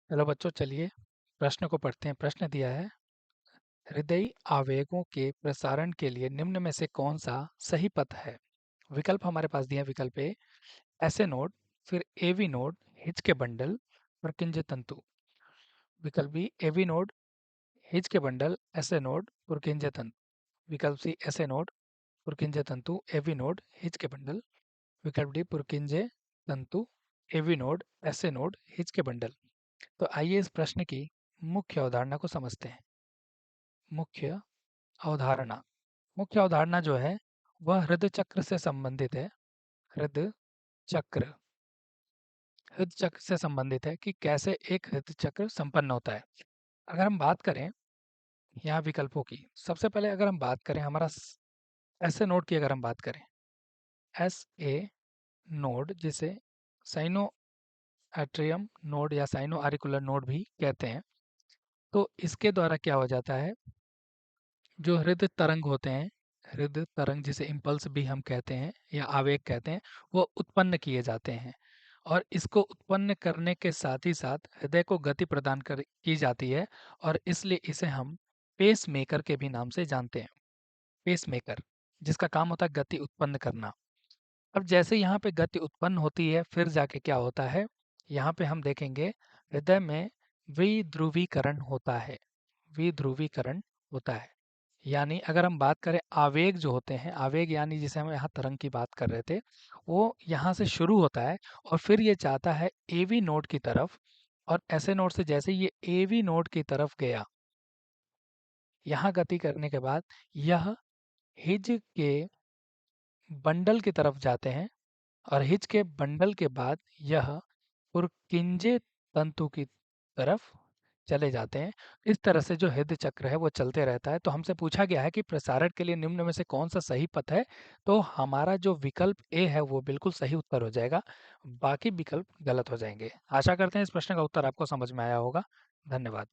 चलो बच्चों, चलिए प्रश्न को पढ़ते हैं। प्रश्न दिया है, हृदयी आवेगों के प्रसारण के लिए निम्न में से कौन सा सही पथ है। विकल्प हमारे पास दिए हैं। विकल्प ए एसए नोड, फिर एवी नोड, हिच के बंडल, पुरकिंज तंतु। विकल्प बी एवी नोड, हिच के बंडल, एसए नोड, पुरकिंज तंतु। विकल्प सी एसए नोड, पुरकिंज तंतु, एवी नोड, हिच के बंडल। विकल्प डी पुरकिंजे तंतु, AV node, SA node, His के बंडल। तो आइए इस प्रश्न की मुख्य अवधारणा को समझते हैं। मुख्य अवधारणा मुख्य अवधारणा जो है वह हृदय चक्र से संबंधित है। हृदय चक्र हृदय चक्र से संबंधित है कि कैसे एक हृदय चक्र संपन्न होता है। अगर हम बात करें यहाँ विकल्पों की, सबसे पहले अगर हम बात करें हमारा एस ए नोड की, अगर हम बात करें एस ए नोड, जिसे साइनो एट्रियम नोड या साइनो आरिकुलर नोड भी कहते हैं, तो इसके द्वारा क्या हो जाता है, जो हृदय तरंग होते हैं, हृदय तरंग जिसे इम्पल्स भी हम कहते हैं या आवेग कहते हैं, वो उत्पन्न किए जाते हैं। और इसको उत्पन्न करने के साथ ही साथ हृदय को गति प्रदान कर की जाती है, और इसलिए इसे हम पेस मेकर के भी नाम से जानते हैं। पेस मेकर, जिसका काम होता है गति उत्पन्न करना। अब जैसे यहाँ पे गति उत्पन्न होती है, फिर जाके क्या होता है, यहाँ पे हम देखेंगे हृदय में विध्रुवीकरण होता है। विध्रुवीकरण होता है, यानी अगर हम बात करें आवेग जो होते हैं, आवेग यानी जिसे हम यहाँ तरंग की बात कर रहे थे, वो यहाँ से शुरू होता है और फिर ये जाता है एवी नोड की तरफ। और ऐसे नोड से जैसे ये एवी नोड की तरफ गया, यहाँ गति करने के बाद यह हिज के बंडल की तरफ जाते हैं, और हिच के बंडल के बाद यह पुरकिंजे तंतु की तरफ चले जाते हैं। इस तरह से जो हृदय चक्र है वो चलते रहता है। तो हमसे पूछा गया है कि प्रसारण के लिए निम्न में से कौन सा सही पथ है, तो हमारा जो विकल्प ए है वो बिल्कुल सही उत्तर हो जाएगा, बाकी विकल्प गलत हो जाएंगे। आशा करते हैं इस प्रश्न का उत्तर आपको समझ में आया होगा। धन्यवाद।